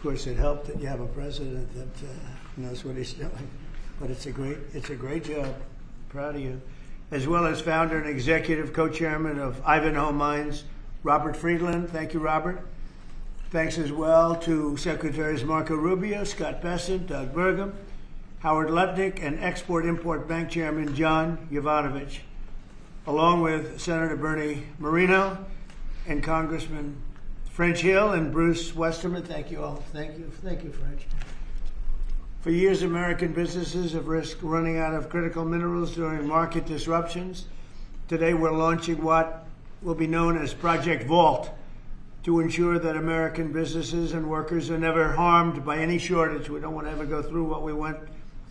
Of course, it helped that you have a president that knows what he's doing. But it's a great job. Proud of you. As well as founder and executive co-chairman of Ivanhoe Mines, Robert Friedland. Thank you, Robert. Thanks as well to Secretaries Marco Rubio, Scott Bessent, Doug Burgum, Howard Lutnick, and Export-Import Bank Chairman John Yovanovitch, along with Senator Bernie Moreno and Congressman French Hill and Bruce Westerman. Thank you all. Thank you, French. For years, American businesses have risked running out of critical minerals during market disruptions. Today, we're launching what will be known as Project Vault to ensure that American businesses and workers are never harmed by any shortage. We don't want to ever go through what we went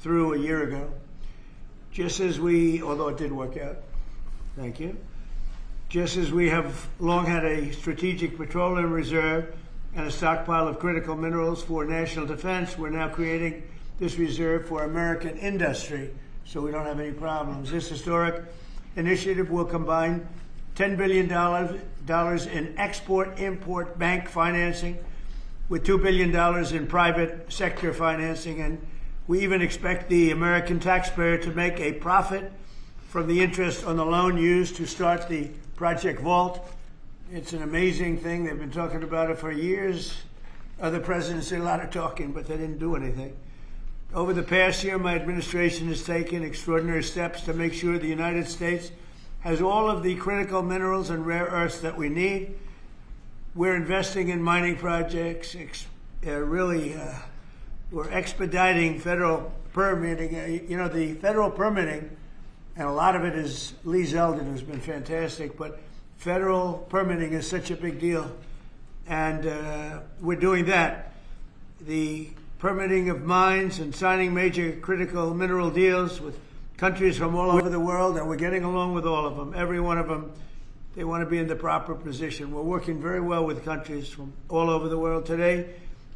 through a year ago. Just as we, although it did work out, thank you. Just as we have long had a strategic petroleum reserve and a stockpile of critical minerals for national defense, we're now creating this reserve for American industry so we don't have any problems. This historic initiative will combine $10 billion in export-import bank financing with $2 billion in private sector financing, and we even expect the American taxpayer to make a profit from the interest on the loan used to start the Project Vault. It's an amazing thing. They've been talking about it for years. Other presidents did a lot of talking, but they didn't do anything. Over the past year, my administration has taken extraordinary steps to make sure the United States has all of the critical minerals and rare earths that we need. We're investing in mining projects. We're expediting federal permitting. The federal permitting, and a lot of it is Lee Zeldin, who's been fantastic, but federal permitting is such a big deal. And we're doing that. The permitting of mines and signing major critical mineral deals with countries from all over the world, and we're getting along with all of them. Every one of them, they want to be in the proper position. We're working very well with countries from all over the world. Today,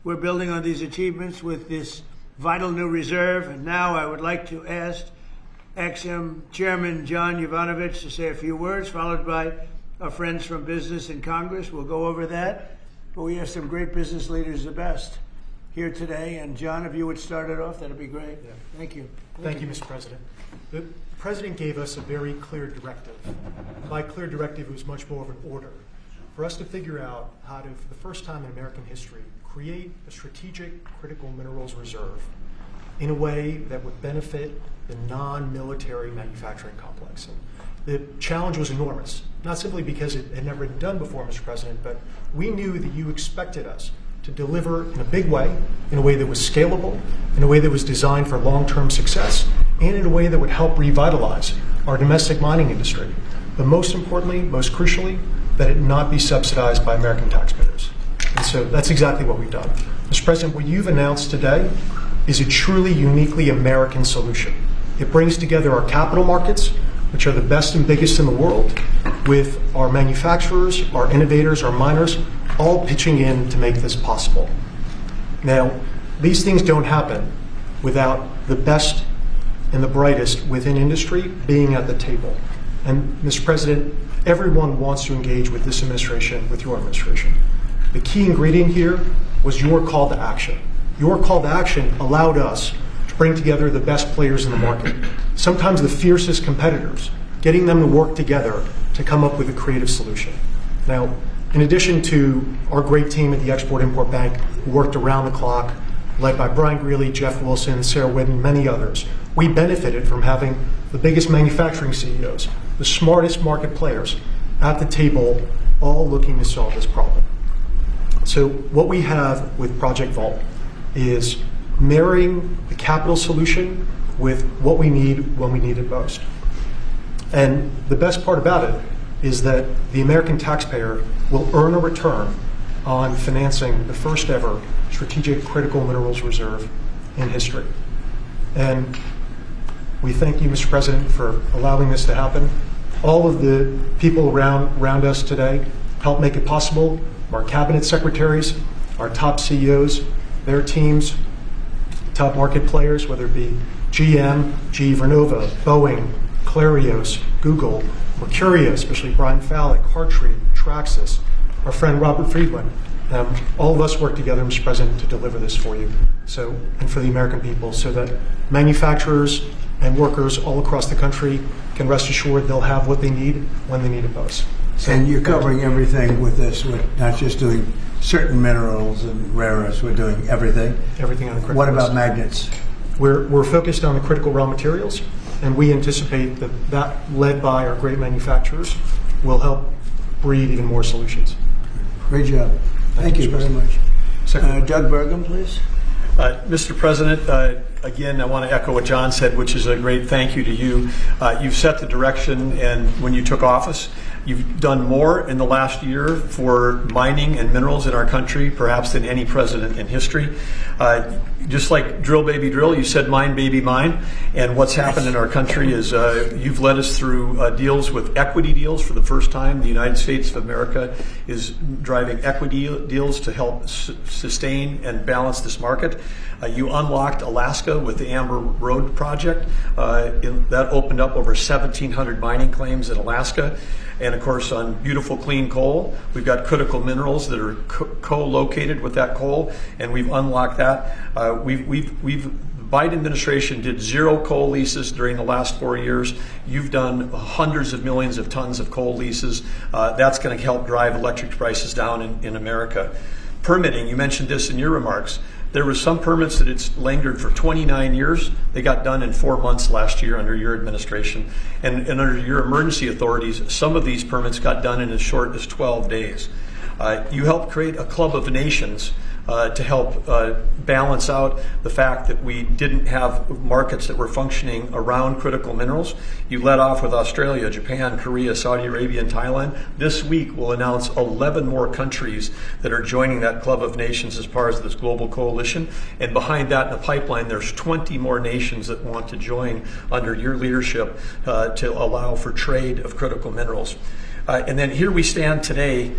we're building on these achievements with this vital new reserve. And now I would like to ask Ex-Im Chairman John Yovanovitch to say a few words, followed by our friends from business and Congress. We'll go over that. But we have some great business leaders, the best, here today. And John, if you would start it off, that'd be great. Yeah. Thank you. Thank you, Mr. President. The President gave us a very clear directive. My clear directive was much more of an order for us to figure out how to, for the first time in American history, create a strategic critical minerals reserve in a way that would benefit the non-military manufacturing complex. And the challenge was enormous, not simply because it had never been done before, Mr. President, but we knew that you expected us to deliver in a big way, in a way that was scalable, in a way that was designed for long-term success, and in a way that would help revitalize our domestic mining industry. But most importantly, most crucially, that it not be subsidized by American taxpayers. And so that's exactly what we've done. Mr. President, what you've announced today is a truly uniquely American solution. It brings together our capital markets, which are the best and biggest in the world, with our manufacturers, our innovators, our miners, all pitching in to make this possible. Now, these things don't happen without the best and the brightest within industry being at the table. And Mr. President, everyone wants to engage with this administration, with your administration. The key ingredient here was your call to action. Your call to action allowed us to bring together the best players in the market, sometimes the fiercest competitors, getting them to work together to come up with a creative solution. Now, in addition to our great team at the Export-Import Bank, who worked around the clock, led by Brian Greeley, Jeff Wilson, Sarah Whitten, many others, we benefited from having the biggest manufacturing CEOs, the smartest market players at the table, all looking to solve this problem. So what we have with Project Vault is marrying the capital solution with what we need when we need it most. And the best part about it is that the American taxpayer will earn a return on financing the first ever strategic critical minerals reserve in history. And we thank you, Mr. President, for allowing this to happen. All of the people around us today helped make it possible. Our cabinet secretaries, our top CEOs, their teams, top market players, whether it be GM, GE Vernova, Boeing, Clarios, Google, Mercuria, especially Brian Fallick, Hartree, Traxxas, our friend Robert Friedland, All of us work together, Mr. President, to deliver this for you, and for the American people, so that manufacturers and workers all across the country can rest assured they'll have what they need when they need it most. And you're covering everything with this. We're not just doing certain minerals and rare earths. We're doing everything. Everything on the critical What about list. magnets? We're focused on the critical raw materials, and we anticipate that led by our great manufacturers, will help breed even more solutions. Great job. Thank you very much. Doug Burgum, please. Mr. President, again, I want to echo what John said, which is a great thank you to you. You've set the direction, and when you took office, you've done more in the last year for mining and minerals in our country, perhaps than any president in history. Just like drill, baby, drill, you said mine, baby, mine. And what's happened in our country is you've led us through deals with equity deals for the first time. The United States of America is driving equity deals to help sustain and balance this market. You unlocked Alaska with the Amber Road project. That opened up over 1,700 mining claims in Alaska. And of course, on beautiful clean coal, we've got critical minerals that are co-located with that coal, and we've unlocked that. The Biden administration did 0 coal leases during the last 4 years. You've done hundreds of millions of tons of coal leases. That's going to help drive electric prices down in America. Permitting, you mentioned this in your remarks. There were some permits that it's lingered for 29 years. They got done in 4 months last year under your administration. And under your emergency authorities, some of these permits got done in as short as 12 days. You helped create a club of nations to help balance out the fact that we didn't have markets that were functioning around critical minerals. You led off with Australia, Japan, Korea, Saudi Arabia, and Thailand. This week we'll announce 11 more countries that are joining that club of nations as part of this global coalition. And behind that in the pipeline, there's 20 more nations that want to join under your leadership to allow for trade of critical minerals. And then here we stand today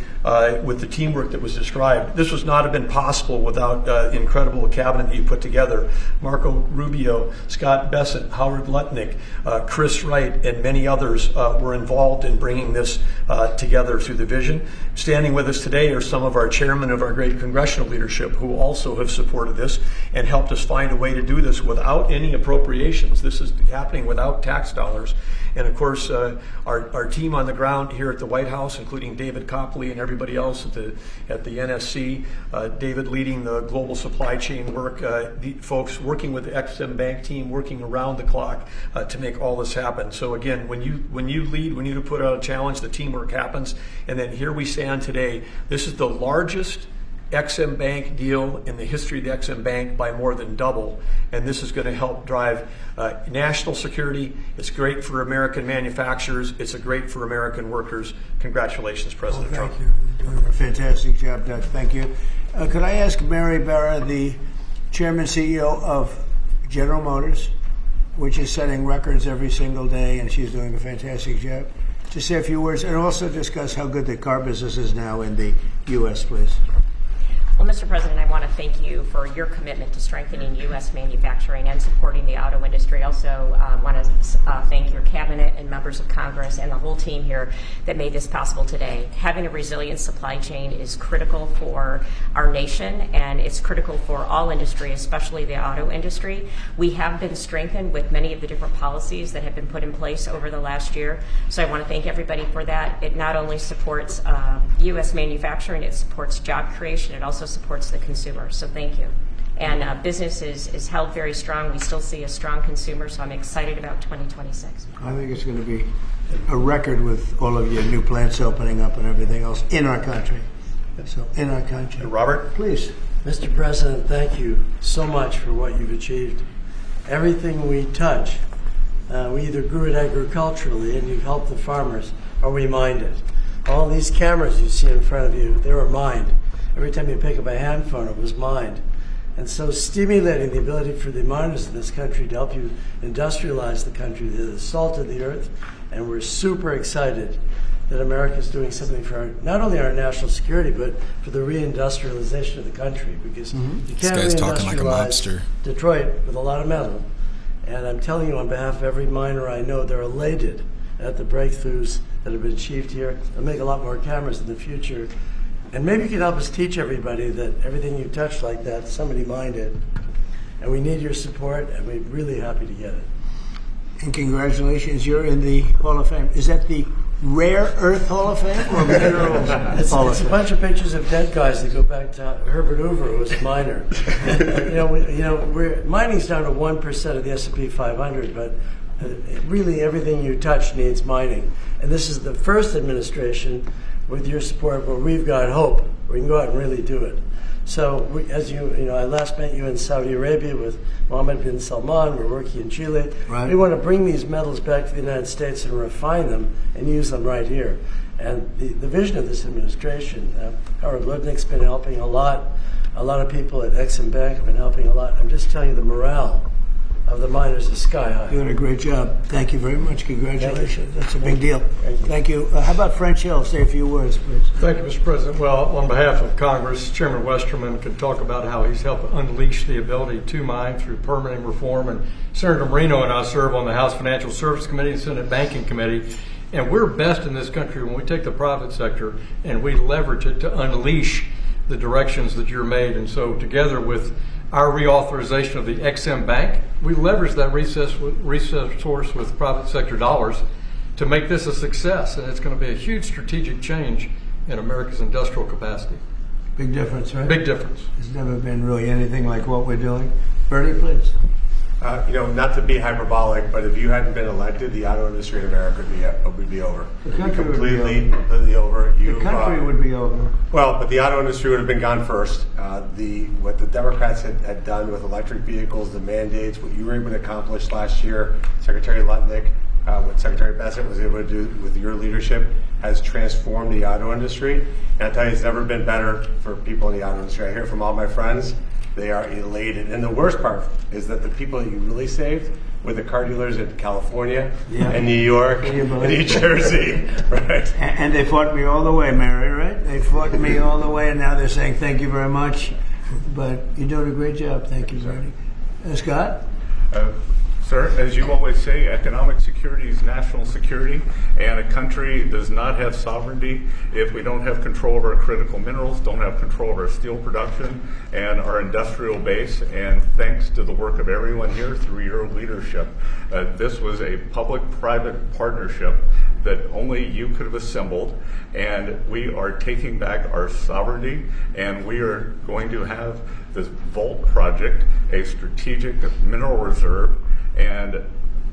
with the teamwork that was described. This would not have been possible without the incredible cabinet that you put together. Marco Rubio, Scott Bessent, Howard Lutnick, Chris Wright, and many others were involved in bringing this together through the vision. Standing with us today are some of our chairmen of our great congressional leadership who also have supported this and helped us find a way to do this without any appropriations. This is happening without tax dollars. And of course, our team on the ground here at the White House, including David Copley and everybody else at the NSC, David leading the global supply chain work, the folks working with the Ex-Im Bank team, working around the clock to make all this happen. So again, when you lead, when you put out a challenge, the teamwork happens. And then here we stand today. This is the largest Ex-Im Bank deal in the history of the Ex-Im Bank by more than double, and this is going to help drive national security. It's great for American manufacturers. It's great for American workers. Congratulations, President Trump. Thank you. You're doing a fantastic job, Doug. Thank you. Could I ask Mary Barra, the Chairman CEO of General Motors, which is setting records every single day, and she's doing a fantastic job, to say a few words and also discuss how good the car business is now in the U.S., please? Well, Mr. President, I want to thank you for your commitment to strengthening U.S. manufacturing and supporting the auto industry. I also want to thank your cabinet and members of Congress and the whole team here that made this possible today. Having a resilient supply chain is critical for our nation, and it's critical for all industry, especially the auto industry. We have been strengthened with many of the different policies that have been put in place over the last year. So I want to thank everybody for that. It not only supports U.S. manufacturing, it supports job creation, it also supports the consumer. So thank you. And business is held very strong. We still see a strong consumer, so I'm excited about 2026. I think it's going to be a record with all of your new plants opening up and everything else in our country. So in our country. Robert? Please. Mr. President, thank you so much for what you've achieved. Everything we touch, we either grew it agriculturally and you've helped the farmers, or we mined it. All these cameras you see in front of you, they were mined. Every time you pick up a hand phone, it was mined. And so stimulating the ability for the miners in this country to help you industrialize the country, the salt of the earth, and we're super excited that America is doing something for not only our national security, but for the reindustrialization of the country, because you can't reindustrialize Detroit with a lot of metal. And I'm telling you on behalf of every miner I know, they're elated at the breakthroughs that have been achieved here. They'll make a lot more cameras in the future. And maybe you can help us teach everybody that everything you touch like that, somebody mined it. And we need your support, and we're really happy to get it. And congratulations, you're in the Hall of Fame. Is that the Rare Earth Hall of Fame or Minerals Hall of It's a Fame? bunch of pictures of dead guys that go back to Herbert Hoover, who was a miner. Mining's down to 1% of the S&P 500, but really everything you touch needs mining. And this is the first administration, with your support, where we've got hope. We can go out and really do it. So, I last met you in Saudi Arabia with Mohammed bin Salman. We're working in Chile. Right. We want to bring these metals back to the United States and refine them and use them right here. And the vision of this administration, Howard Lutnick's been helping a lot. A lot of people at Exim Bank have been helping a lot. I'm just telling you, the morale of the miners is sky high. You're doing a great job. Thank you very much. Congratulations. That's a big deal. Thank you. Thank you. How about French Hill? Say a few words, please. Thank you, Mr. President. Well, on behalf of Congress, Chairman Westerman can talk about how he's helped unleash the ability to mine through permitting reform. And Senator Marino and I serve on the House Financial Services Committee and Senate Banking Committee. And we're best in this country when we take the private sector and we leverage it to unleash the directions that you're made. And so together with our reauthorization of the Exim Bank, we leverage that resource with private sector dollars to make this a success. And it's going to be a huge strategic change in America's industrial capacity. Big difference, right? Big difference. There's never been really anything like what we're doing. Bernie, please. Not to be hyperbolic, but if you hadn't been elected, the auto industry in America would be over. The country would be completely over. The country would be over. Well, but the auto industry would have been gone first. What the Democrats had done with electric vehicles, the mandates, what you were able to accomplish last year, Secretary Lutnick, what Secretary Bassett was able to do with your leadership has transformed the auto industry. And I tell you, it's never been better for people in the auto industry. I hear from all my friends. They are elated. And the worst part is that the people that you really saved were the car dealers in California and New York and New Jersey. Right? And they fought me all the way, Mary, right? They fought me all the way, and now they're saying thank you very much. But you're doing a great job. Thank you, Bernie. Scott? Sir, as you always say, economic security is national security, and a country does not have sovereignty if we don't have control of our critical minerals, don't have control of our steel production and our industrial base. And thanks to the work of everyone here through your leadership, this was a public-private partnership that only you could have assembled, and we are taking back our sovereignty, and we are going to have this Vault project, a strategic mineral reserve. And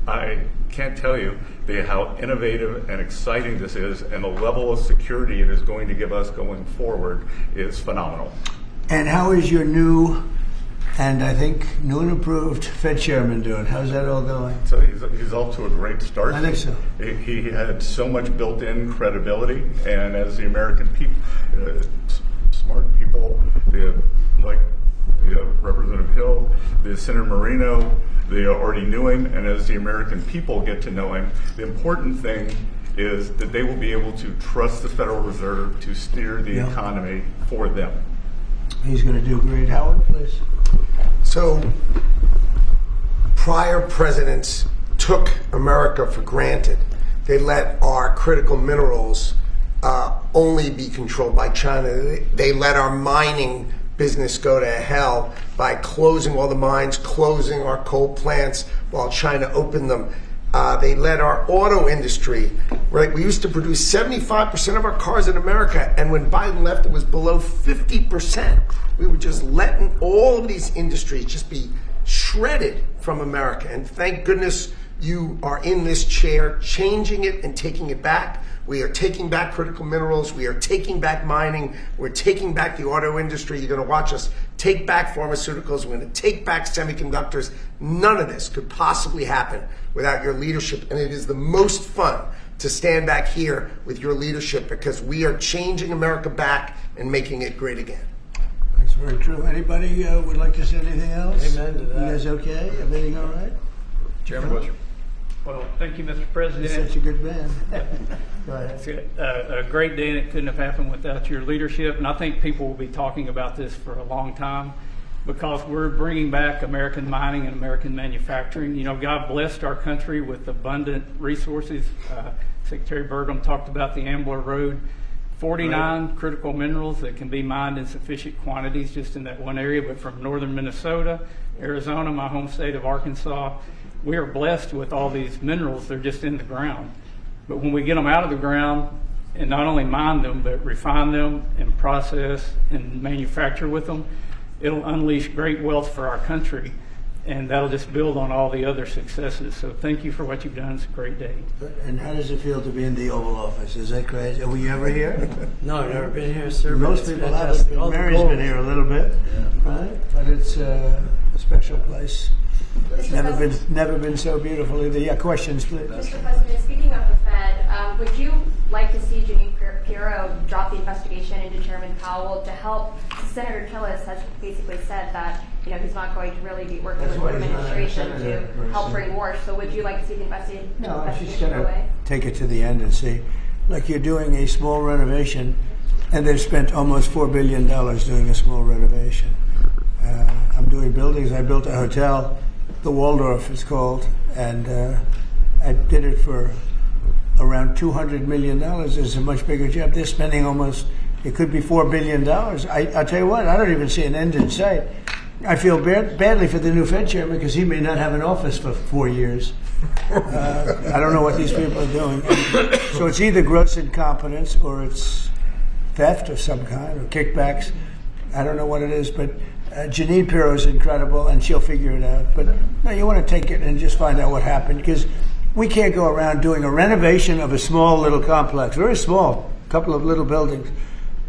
I can't tell you how innovative and exciting this is, and the level of security it is going to give us going forward is phenomenal. And how is your new, and I think new and improved Fed chairman doing? How's that all going? So he's off to a great start. I think so. He had so much built-in credibility, and as the American people, smart people, like Representative Hill, the Senator Marino, they already knew him, and as the American people get to know him, the important thing is that they will be able to trust the Federal Reserve to steer the economy for them. He's going to do great. Howard, please. So, prior presidents took America for granted. They let our critical minerals only be controlled by China. They let our mining business go to hell by closing all the mines, closing our coal plants while China opened them. They let our auto industry, right? We used to produce 75% of our cars in America, and when Biden left, it was below 50%. We were just letting all of these industries just be shredded from America. And thank goodness you are in this chair, changing it and taking it back. We are taking back critical minerals. We are taking back mining. We're taking back the auto industry. You're going to watch us take back pharmaceuticals. We're going to take back semiconductors. None of this could possibly happen without your leadership. And it is the most fun to stand back here with your leadership because we are changing America back and making it great again. That's very true. Anybody would like to say anything else? Amen to that. You guys okay? Everything all right? Chairman Bush. Well, thank you, Mr. President. You're such a good man. Go ahead. It's a great day, and it couldn't have happened without your leadership. And I think people will be talking about this for a long time because we're bringing back American mining and American manufacturing. You know, God blessed our country with abundant resources. Secretary Burgum talked about the Ambler Road 49 critical minerals that can be mined in sufficient quantities just in that one area, but from northern Minnesota, Arizona, my home state of Arkansas, we are blessed with all these minerals. They're just in the ground. But when we get them out of the ground and not only mine them, but refine them and process and manufacture with them, it'll unleash great wealth for our country. And that'll just build on all the other successes. So thank you for what you've done. It's a great day. And how does it feel to be in the Oval Office? Is that crazy? Were you ever here? No, I've never been here, sir. but Most it's people fantastic. haven't. All the Mary's gold. been here a little bit, right? But it's a special place. Never been so beautiful either. Yeah, questions, please. Mr. President, speaking of the Fed, would you like to see Janine Pirro drop the investigation into Chairman Powell to help? Senator Tillis has basically said that he's not going to really be working with the administration to help bring war. So would you like to see the investigation No, she's go going away? to take it to the end and see. Like you're doing a small renovation, and they've spent almost $4 billion doing a small renovation. I'm doing buildings. I built a hotel, the Waldorf it's called, and I did it for around $200 million. It's a much bigger job. They're spending almost, it could be $4 billion. I tell you what, I don't even see an end in sight. I feel badly for the new Fed chairman because he may not have an office for 4 years. I don't know what these people are doing. So it's either gross incompetence or it's theft of some kind or kickbacks. I don't know what it is, but Janine Pirro is incredible and she'll figure it out. But no, you want to take it and just find out what happened because we can't go around doing a renovation of a small little complex, very small, a couple of little buildings,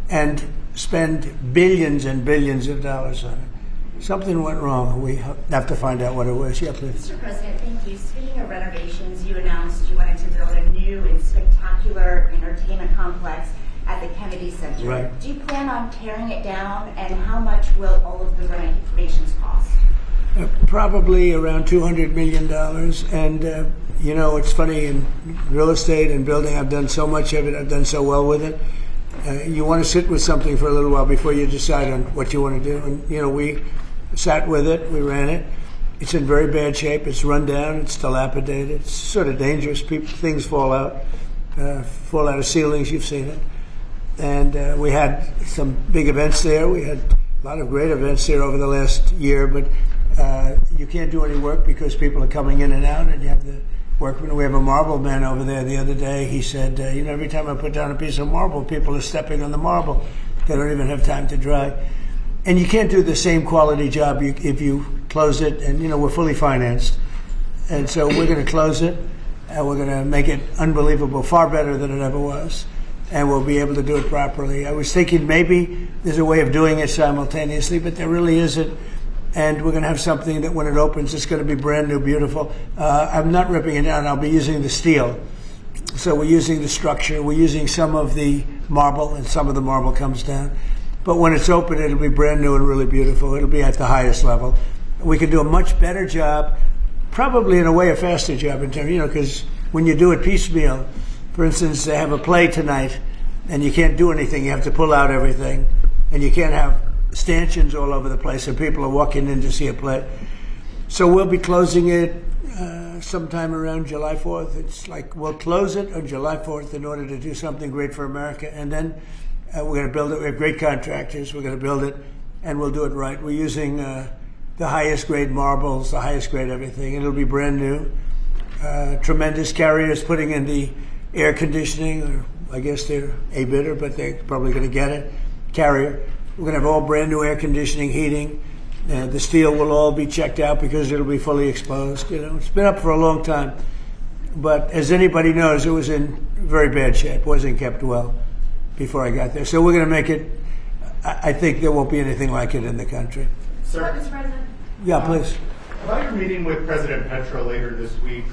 and spend billions and billions of dollars on it. Something went wrong. We have to find out what it was. Yeah, please. Mr. President, thank you. Speaking of renovations, you announced you wanted to build a new and spectacular entertainment complex at the Kennedy Center. Right. Do you plan on tearing it down, and how much will all of the renovations cost? Probably around $200 million. And, it's funny, in real estate and building, I've done so much of it. I've done so well with it. You want to sit with something for a little while before you decide on what you want to do. And, we sat with it. We ran it. It's in very bad shape. It's run down. It's dilapidated. It's sort of dangerous. Things fall out of ceilings. You've seen it. And we had some big events there. We had a lot of great events there over the last year, but you can't do any work because people are coming in and out, and you have the workmen. We have a marble man over there the other day. He said, every time I put down a piece of marble, people are stepping on the marble. They don't even have time to dry. And you can't do the same quality job if you close it, and, we're fully financed. And so we're going to close it, and we're going to make it unbelievable, far better than it ever was. And we'll be able to do it properly. I was thinking maybe there's a way of doing it simultaneously, but there really isn't. And we're going to have something that when it opens, it's going to be brand new, beautiful. I'm not ripping it down. I'll be using the steel. So we're using the structure. We're using some of the marble, and some of the marble comes down. But when it's open, it'll be brand new and really beautiful. It'll be at the highest level. We can do a much better job, probably in a way a faster job in terms, because when you do it piecemeal, for instance, they have a play tonight, and you can't do anything. You have to pull out everything, and you can't have stanchions all over the place, and people are walking in to see a play. So we'll be closing it sometime around July 4th. It's like we'll close it on July 4th in order to do something great for America, and then we're going to build it. We have great contractors. We're going to build it, and we'll do it right. We're using the highest grade marbles, the highest grade everything. It'll be brand new. Tremendous carriers putting in the air conditioning, or I guess they're a bidder, but they're probably going to get it. Carrier. We're going to have all brand new air conditioning, heating. The steel will all be checked out because it'll be fully exposed. It's been up for a long time. But as anybody knows, it was in very bad shape. It wasn't kept well before I got there. So we're going to make it, I think there won't be anything like it in the country. Sir, Mr. President? Yeah, please. About your meeting with President Petro later this week,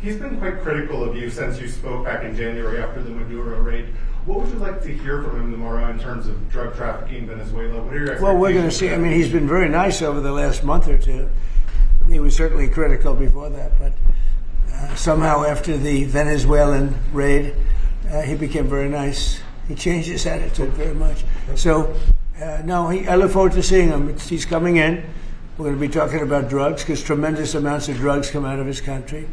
he's been quite critical of you since you spoke back in January after the Maduro raid. What would you like to hear from him tomorrow in terms of drug trafficking in Venezuela? What are your expectations? Well, we're going to see. He's been very nice over the last month or two. He was certainly critical before that, but somehow after the Venezuelan raid, he became very nice. He changed his attitude very much. So, I look forward to seeing him. He's coming in. We're going to be talking about drugs because tremendous amounts of drugs come out of his country.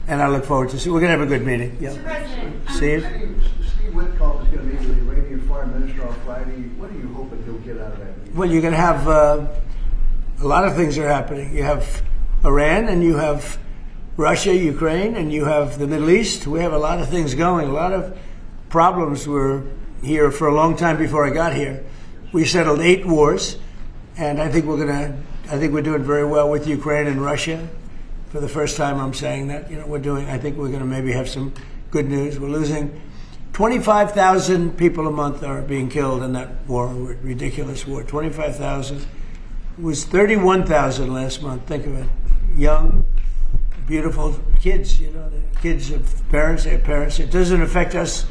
And I look forward to see. We're going to have a good meeting. Yeah. Mr. President. Steve? Steve Witkoff is going to meet with the Iranian Friday. What are you hoping he'll get out of that meeting? Well, you're going to have a lot of things are happening. You have Iran, and you have Russia, Ukraine, and you have the Middle East. We have a lot of things going. A lot of problems were here for a long time before I got here. We settled 8 wars, and I think we're doing very well with Ukraine and Russia. For the first time, I'm saying that. I think we're going to maybe have some good news. We're losing 25,000 people a month are being killed in that war, ridiculous war. 25,000. It was 31,000 last month. Think of it. Young, beautiful kids, the kids of parents, their parents. It doesn't affect us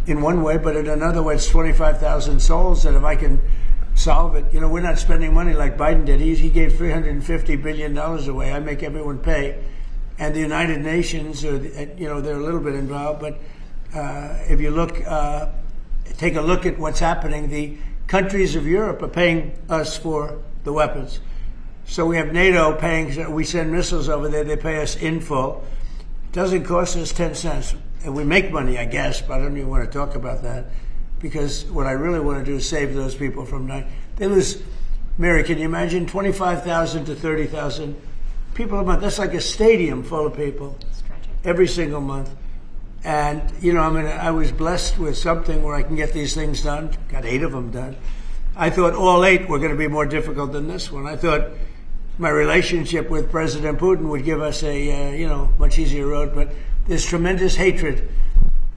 in one way, but in another way, it's 25,000 souls that if I can solve it, we're not spending money like Biden did. He gave $350 billion away. I make everyone pay. And the United Nations, they're a little bit involved, but if you take a look at what's happening, the countries of Europe are paying us for the weapons. So we have NATO paying, we send missiles over there, they pay us in full. It doesn't cost us 10 cents. And we make money, I guess, but I don't even want to talk about that, because what I really want to do is save those people from dying. They lose, Mary, can you imagine 25,000 to 30,000 people a month? That's like a stadium full of people every single month. And, I was blessed with something where I can get these things done. Got 8 of them done. I thought all 8 were going to be more difficult than this one. I thought my relationship with President Putin would give us a, much easier road. But there's tremendous hatred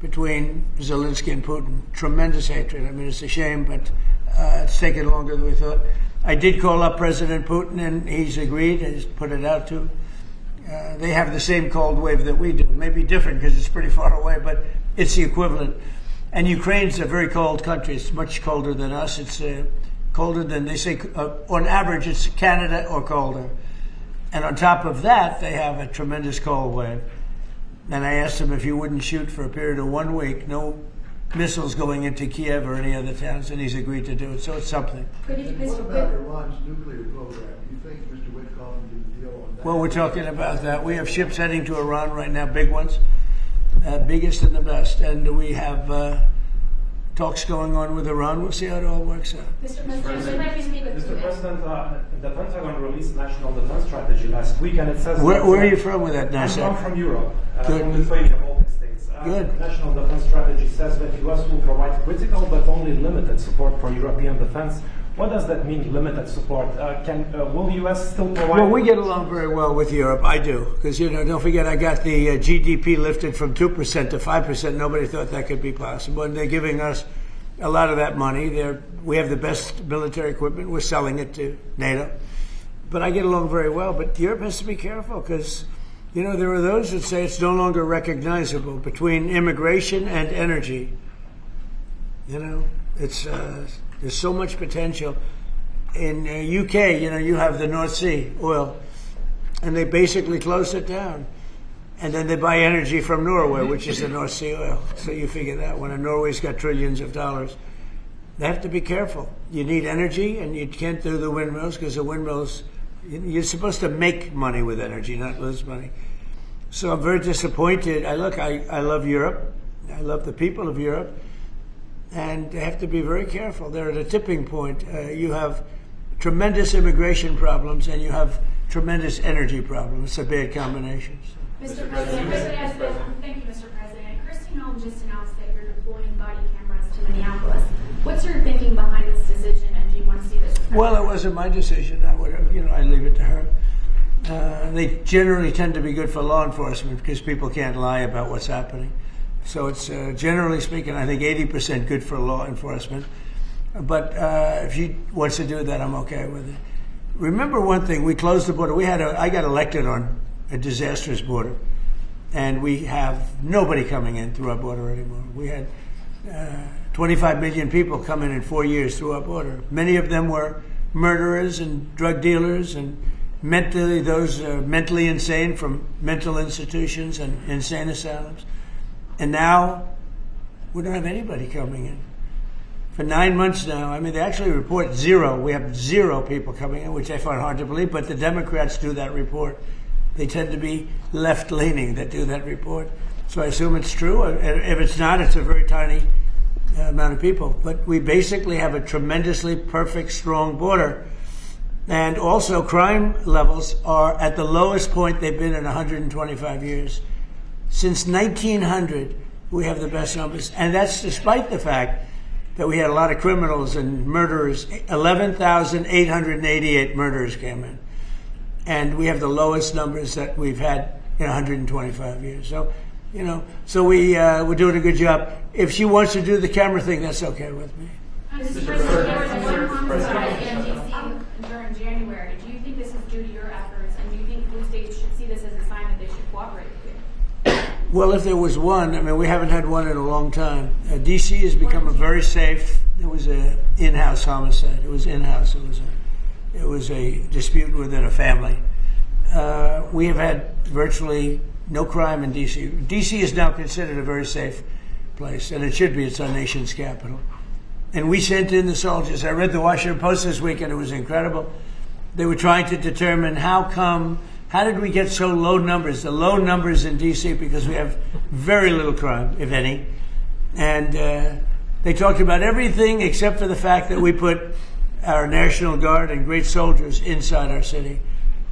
between Zelensky and Putin. Tremendous hatred. It's a shame, but it's taken longer than we thought. I did call up President Putin, and he's agreed. He's put it out to. They have the same cold wave that we do. Maybe different because it's pretty far away, but it's the equivalent. And Ukraine's a very cold country. It's much colder than us. It's colder than, they say, on average, it's Canada or colder. And on top of that, they have a tremendous cold wave. And I asked him if he wouldn't shoot for a period of 1 week, no missiles going into Kiev or any other towns, and he's agreed to do it. So it's something. What about Iran's nuclear program? Do you think Mr. Witkoff can do a deal on that? Well, we're talking about that. We have ships heading to Iran right now, big ones, biggest and the best. And we have talks going on with Iran. We'll see how it all works out. Mr. President, I'd like to speak with Mr. President, the Pentagon released National Defense Strategy last week, and it says... Where are you from with that, NASA? I'm from Europe, Good. from Lithuania, Baltic States. Good. National Defense Strategy says that the U.S. will provide critical but only limited support for European defense. What does that mean, limited support? Will the U.S. still provide... Well, we get along very well with Europe. I do. Because, don't forget, I got the GDP lifted from 2% to 5%. Nobody thought that could be possible. And they're giving us a lot of that money. We have the best military equipment. We're selling it to NATO. But I get along very well. But Europe has to be careful because, there are those that say it's no longer recognizable between immigration and energy. There's so much potential. In UK, you have the North Sea oil, and they basically closed it down. And then they buy energy from Norway, which is the North Sea oil. So you figure that one. And Norway's got trillions of dollars. They have to be careful. You need energy, and you can't do the windmills because the windmills, you're supposed to make money with energy, not lose money. So I'm very disappointed. I love Europe. I love the people of Europe. And they have to be very careful. They're at a tipping point. You have tremendous immigration problems, and you have tremendous energy problems. It's a bad combination. Mr. President, thank you, Mr. President. Christine Holm just announced that you're deploying body cameras to Minneapolis. What's your thinking behind this decision, and do you want to see this? Well, it wasn't my decision. I leave it to her. They generally tend to be good for law enforcement because people can't lie about what's happening. So it's generally speaking, I think 80% good for law enforcement. But if she wants to do that, I'm okay with it. Remember one thing: we closed the border. I got elected on a disastrous border, and we have nobody coming in through our border anymore. We had 25 million people come in 4 years through our border. Many of them were murderers and drug dealers and mentally insane from mental institutions and insane asylums. And now we don't have anybody coming in. For 9 months now, they actually report 0. We have 0 people coming in, which I find hard to believe, but the Democrats do that report. They tend to be left-leaning that do that report. So I assume it's true. If it's not, it's a very tiny amount of people. But we basically have a tremendously perfect, strong border. And also crime levels are at the lowest point they've been in 125 years. Since 1900, we have the best numbers. And that's despite the fact that we had a lot of criminals and murderers. 11,888 murderers came in. And we have the lowest numbers that we've had in 125 years. So, we're doing a good job. If she wants to do the camera thing, that's okay with me. Mr. President, there was one homicide in D.C. during January. Do you think this is due to your efforts, and do you think blue states should see this as a sign that they should cooperate with you? Well, if there was one, we haven't had one in a long time. D.C. has become a very safe. There was an in-house homicide. It was in-house. It was a dispute within a family. We have had virtually no crime in D.C. D.C. is now considered a very safe place, and it should be. It's our nation's capital. And we sent in the soldiers. I read the Washington Post this week, and it was incredible. They were trying to determine how did we get so low numbers? The low numbers in D.C. because we have very little crime, if any. And they talked about everything except for the fact that we put our National Guard and great soldiers inside our city.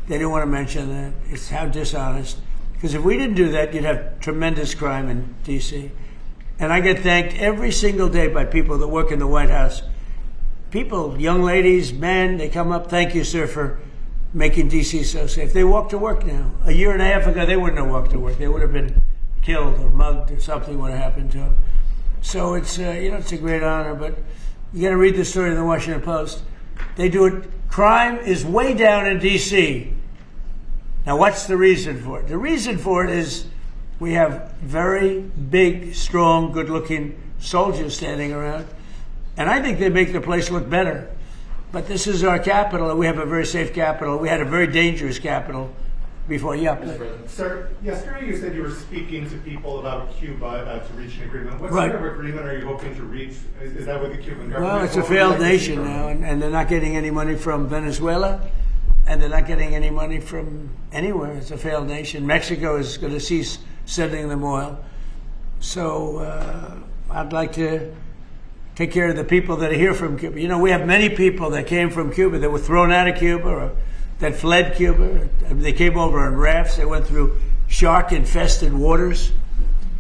They didn't want to mention that. It's how dishonest. Because if we didn't do that, you'd have tremendous crime in D.C. And I get thanked every single day by people that work in the White House. People, young ladies, men, they come up, thank you, sir, for making D.C. so safe. They walk to work now. A year and a half ago, they wouldn't have walked to work. They would have been killed or mugged or something would have happened to them. So it's, it's a great honor. But you got to read the story in the Washington Post. They do it. Crime is way down in D.C. Now, what's the reason for it? The reason for it is we have very big, strong, good-looking soldiers standing around. And I think they make the place look better. But this is our capital, and we have a very safe capital. We had a very dangerous capital before. Yeah. Sir, yesterday you said you were speaking to people about Cuba to reach an agreement. What Right. sort of agreement are you hoping to reach? Is that with the Cuban government? Well, it's a failed nation now, and they're not getting any money from Venezuela, and they're not getting any money from anywhere. It's a failed nation. Mexico is going to cease sending them oil. So I'd like to take care of the people that are here from Cuba. We have many people that came from Cuba that were thrown out of Cuba or that fled Cuba. They came over on rafts. They went through shark-infested waters.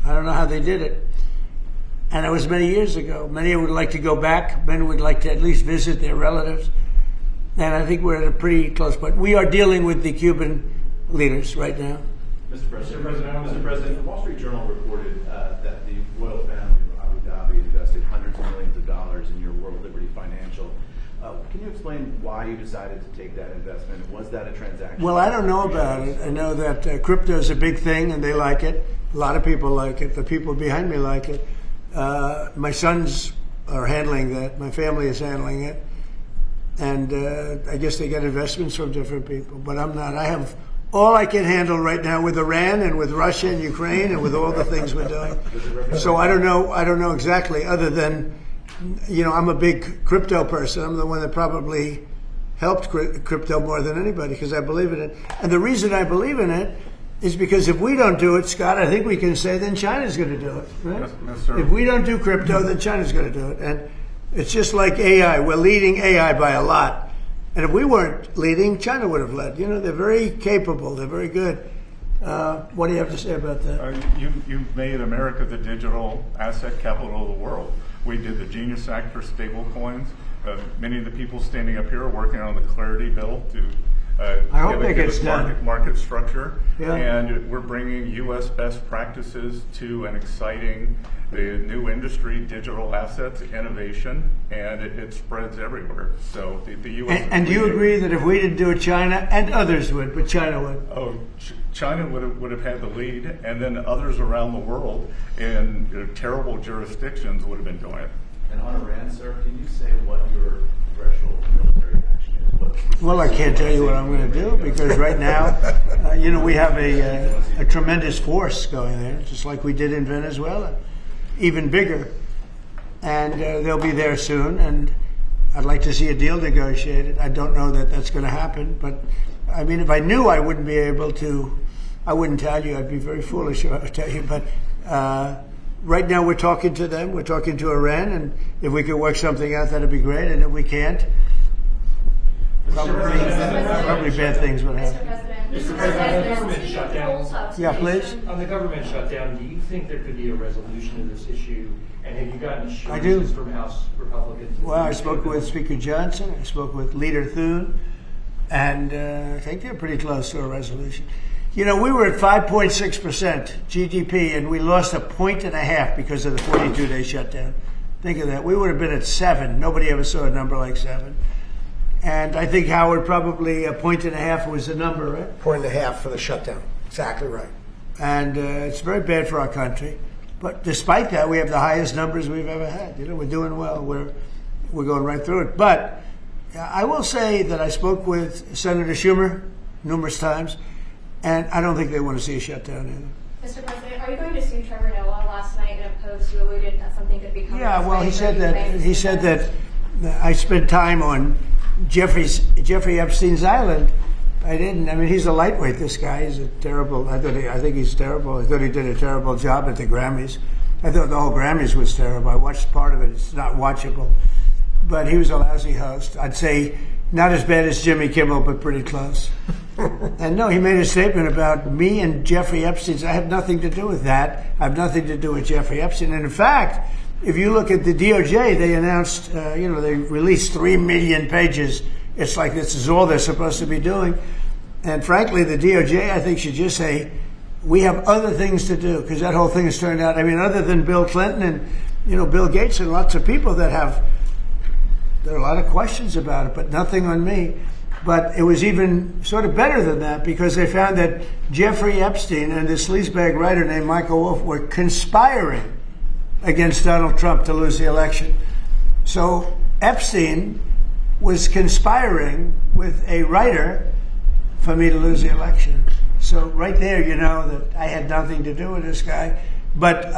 I don't know how they did it. And it was many years ago. Many would like to go back. Many would like to at least visit their relatives. And I think we're at a pretty close point. We are dealing with the Cuban leaders right now. Mr. President, the Wall Street Journal reported that the royal family of Abu Dhabi invested hundreds of millions of dollars in your World Liberty Financial. Can you explain why you decided to take that investment? Was that a transaction? Well, I don't know about it. I know that crypto is a big thing, and they like it. A lot of people like it. The people behind me like it. My sons are handling that. My family is handling it. And I guess they get investments from different people. But I'm not. I have all I can handle right now with Iran and with Russia and Ukraine and with all the things we're doing. So I don't know exactly, other than, I'm a big crypto person. I'm the one that probably helped crypto more than anybody because I believe in it. And the reason I believe in it is because if we don't do it, Scott, I think we can say then China's going to do it. Right? Yes, sir. If we don't do crypto, then China's going to do it. And it's just like AI. We're leading AI by a lot. And if we weren't leading, China would have led. They're very capable. They're very good. What do you have to say about that? You've made America the digital asset capital of the world. We did the Genius Act for stable coins. Many of the people standing up here are working on the Clarity Bill to I hope that gets done. Market structure. Yeah. And we're bringing U.S. best practices to an exciting new industry, digital assets, innovation, and it spreads everywhere. So the U.S. And do you agree that if we didn't do it, China and others would, but China would? Oh, China would have had the lead, and then others around the world in terrible jurisdictions would have been doing it. And on Iran, sir, can you say what your threshold military action is? Well, I can't tell you what I'm going to do because right now, we have a tremendous force going there, just like we did in Venezuela, even bigger. And they'll be there soon, and I'd like to see a deal negotiated. I don't know that that's going to happen, but if I knew I wouldn't be able to, I wouldn't tell you. I'd be very foolish if I would tell you, but right now we're talking to them. We're talking to Iran, and if we can work something out, that'd be great. And if we can't, probably bad things will happen. Mr. President, on the government shutdown. Yeah, please. On the government shutdown, do you think there could be a resolution of this issue? And have you gotten I do. assurances from House Republicans? Well, I spoke with Speaker Johnson. I spoke with Leader Thune, and I think they're pretty close to a resolution. You know, we were at 5.6% GDP, and we lost 1.5 points because of the 42-day shutdown. Think of that. We would have been at 7. Nobody ever saw a number like 7. And I think, Howard, probably 1.5 points was the number, right? 1.5 for the shutdown. Exactly right. And it's very bad for our country. But despite that, we have the highest numbers we've ever had. You know, we're doing well. We're going right through it. But I will say that I spoke with Senator Schumer numerous times, and I don't think they want to see a shutdown either. Mr. President, are you going to sue Trevor Noah? Last night in a post, you alluded that something could be coming. Yeah, well, he said that I spent time on Jeffrey Epstein's island. I didn't. I mean, he's a lightweight, this guy. He's a terrible. I think he's terrible. I thought he did a terrible job at the Grammys. I thought the whole Grammys was terrible. I watched part of it. It's not watchable. But he was a lousy host. I'd say not as bad as Jimmy Kimmel, but pretty close. And no, he made a statement about me and Jeffrey Epstein. I have nothing to do with that. I have nothing to do with Jeffrey Epstein. And in fact, if you look at the DOJ, they announced, they released 3 million pages. It's like this is all they're supposed to be doing. And frankly, the DOJ, I think, should just say, we have other things to do, because that whole thing has turned out, I mean, other than Bill Clinton and, Bill Gates and lots of people there are a lot of questions about it, but nothing on me. But it was even sort of better than that, because they found that Jeffrey Epstein and this sleazebag writer named Michael Wolff were conspiring against Donald Trump to lose the election. So Epstein was conspiring with a writer for me to lose the election. So right there, you know that I had nothing to do with this guy. But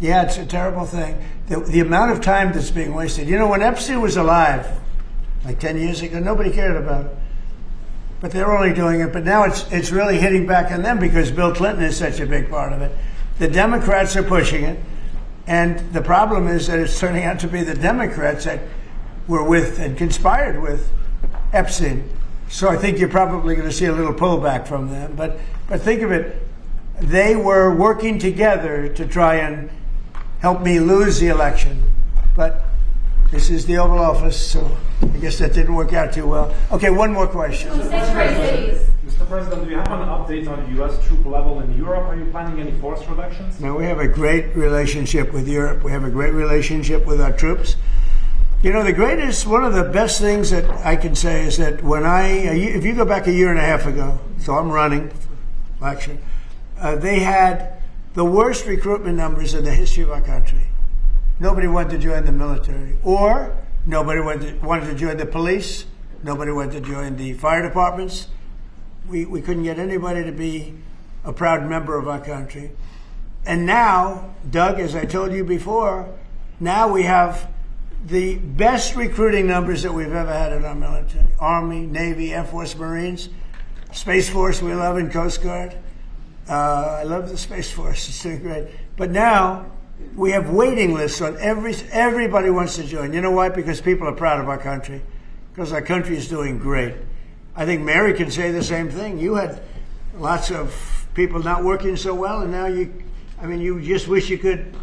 yeah, it's a terrible thing. The amount of time that's being wasted. You know, when Epstein was alive, like 10 years ago, nobody cared about it. But they're only doing it. But now it's really hitting back on them because Bill Clinton is such a big part of it. The Democrats are pushing it. And the problem is that it's turning out to be the Democrats that were with and conspired with Epstein. So I think you're probably going to see a little pullback from them. But think of it. They were working together to try and help me lose the election. But this is the Oval Office, so I guess that didn't work out too well. Okay, one more question. Mr. President, do you have an update on the U.S. troop level in Europe? Are you planning any force reductions? No, we have a great relationship with Europe. We have a great relationship with our troops. You know, one of the best things that I can say is that if you go back a year and a half ago, so I'm running for election, they had the worst recruitment numbers in the history of our country. Nobody wanted to join the military, or nobody wanted to join the police. Nobody wanted to join the fire departments. We couldn't get anybody to be a proud member of our country. And now, Doug, as I told you before, now we have the best recruiting numbers that we've ever had in our military. Army, Navy, Air Force, Marines, Space Force we love, and Coast Guard. I love the Space Force. It's doing great. But now we have waiting lists on everybody wants to join. You know why? Because people are proud of our country. Because our country is doing great. I think Mary can say the same thing. You had lots of people not working so well, and now you just wish you could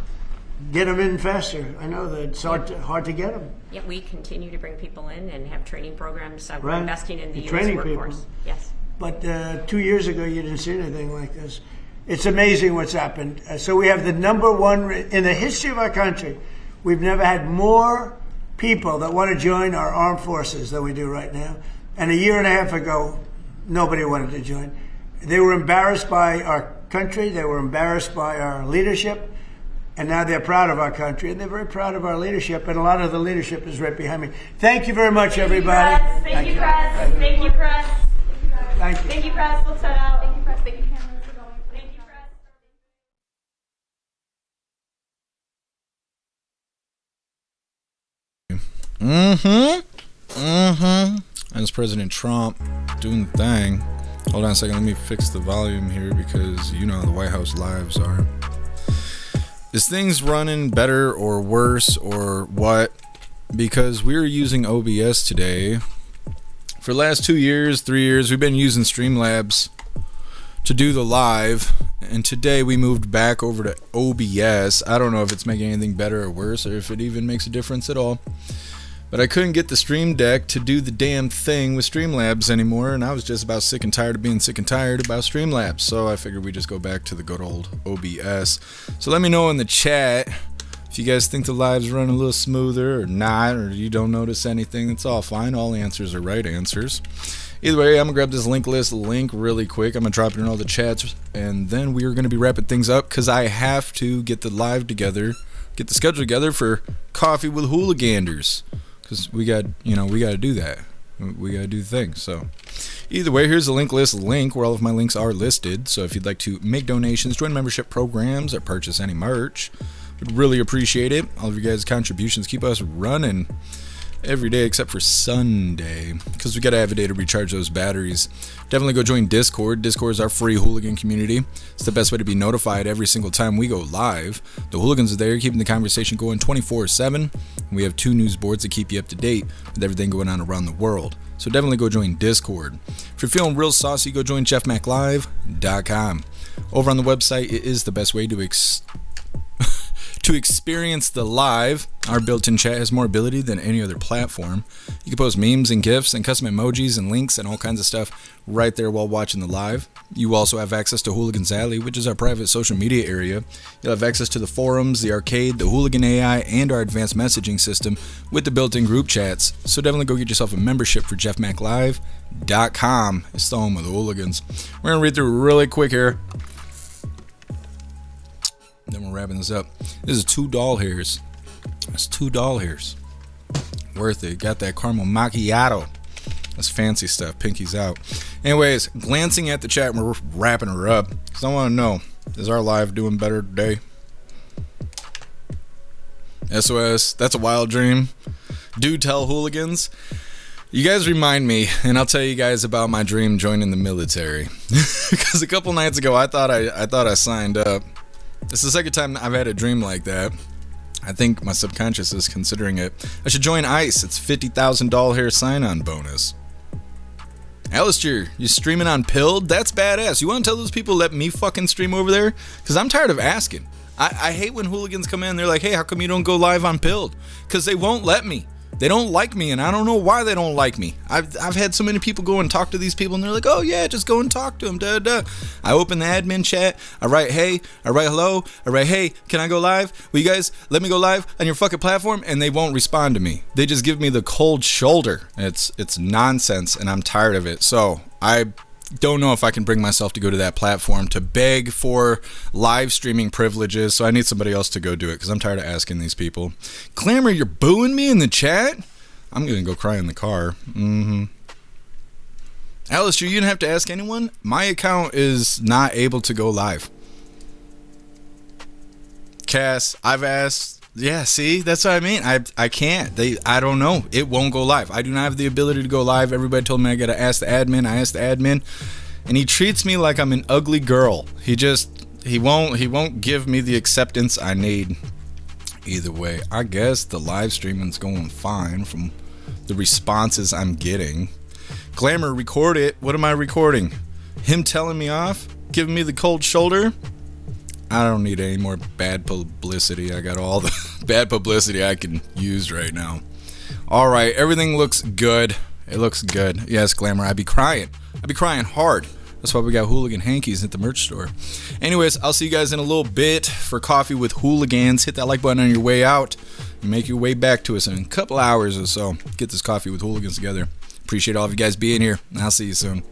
get them in faster. I know that it's hard to get them. Yeah, we continue to bring people in and have training programs. We're Right. investing in the U.S. Training workforce. people. Yes. But 2 years ago, you didn't see anything like this. It's amazing what's happened. So we have the number one in the history of our country. We've never had more people that want to join our armed forces than we do right now. And a year and a half ago, nobody wanted to join. They were embarrassed by our country. They were embarrassed by our leadership. And now they're proud of our country, and they're very proud of our leadership, and a lot of the leadership is right behind me. Thank you very much, everybody. Thank you, press. Thank you, press. Thank you. Thank you, press. Look that out. Thank you, press. Thank you, cameras for going. Thank you, press. That's President Trump doing the thing. Hold on a second, let me fix the volume here because you know how the White House lives are. is things running better or worse or what? Because we were using OBS today. For the last 2 years, 3 years, we've been using Streamlabs to do the live, and today we moved back over to OBS. I don't know if it's making anything better or worse, or if it even makes a difference at all. But I couldn't get the Stream Deck to do the damn thing with Streamlabs anymore, and I was just about sick and tired of being sick and tired about Streamlabs. So I figured we just go back to the good old OBS. So let me know in the chat if you guys think the lives run a little smoother or not, or you don't notice anything. It's all fine. All answers are right answers. Either way, I'm going to grab this link really quick. I'm going to drop it in all the chats, and then we are going to be wrapping things up because I have to get the live together, get the schedule together for Coffee with Hooliganders. Because we got to do that. We got to do the thing. So either way, here's the link where all of my links are listed. So if you'd like to make donations, join membership programs, or purchase any merch, would really appreciate it. All of you guys' contributions keep us running every day except for Sunday, because we got to have a day to recharge those batteries. Definitely go join Discord. Discord is our free hooligan community. It's the best way to be notified every single time we go live. The hooligans are there keeping the conversation going 24/7. We have 2 news boards that keep you up to date with everything going on around the world. So definitely go join Discord. If you're feeling real saucy, go join jeffmaclive.com. Over on the website, it is the best way to experience the live. Our built-in chat has more ability than any other platform. You can post memes and GIFs and custom emojis and links and all kinds of stuff right there while watching the live. You also have access to Hooligans Alley, which is our private social media area. You'll have access to the forums, the arcade, the Hooligan AI, and our advanced messaging system with the built-in group chats. So definitely go get yourself a membership for jeffmaclive.com. It's the home of the hooligans. We're going to read through really quick here. Then we're wrapping this up. This is 2 doll hairs. That's 2 doll hairs. Worth it. Got that caramel macchiato. That's fancy stuff. Pinky's out. Anyways, glancing at the chat, we're wrapping her up. Because I want to know, is our live doing better today? SOS, that's a wild dream. Do tell hooligans. You guys remind me, and I'll tell you guys about my dream joining the military. Because a couple nights ago, I thought I signed up. It's the second time I've had a dream like that. I think my subconscious is considering it. I should join ICE. It's $50,000 hair sign-on bonus. Alistair, you streaming on Pilled? That's badass. You want to tell those people let me fucking stream over there? Because I'm tired of asking. I hate when hooligans come in. They're like, hey, how come you don't go live on Pilled? Because they won't let me. They don't like me, and I don't know why they don't like me. I've had so many people go and talk to these people, and they're like, oh, yeah, just go and talk to them, da-da-da. I open the admin chat. I write, hey. I write, hello. I write, hey, can I go live? Will you guys let me go live on your fucking platform? And they won't respond to me. They just give me the cold shoulder. It's nonsense, and I'm tired of it. So I don't know if I can bring myself to go to that platform to beg for live streaming privileges, so I need somebody else to go do it because I'm tired of asking these people. Clamor, you're booing me in the chat? I'm gonna go cry in the car. Alistair, you didn't have to ask anyone? My account is not able to go live. Cass, I've asked. Yeah, see, that's what I mean. I can't. I don't know. It won't go live. I do not have the ability to go live. Everybody told me I gotta ask the admin. I asked the admin, and he treats me like I'm an ugly girl. He won't give me the acceptance I need. Either way, I guess the live streaming's going fine from the responses I'm getting. Glamour, record it. What am I recording? Him telling me off? Giving me the cold shoulder? I don't need any more bad publicity. I got all the bad publicity I can use right now. Alright, everything looks good. It looks good. Yes, Glamour, I'd be crying. I'd be crying hard. That's why we got hooligan hankies at the merch store. Anyways, I'll see you guys in a little bit for Coffee with Hooligans. Hit that like button on your way out. And make your way back to us in a couple hours or so. Get this Coffee with Hooligans together. Appreciate all of you guys being here. And I'll see you soon.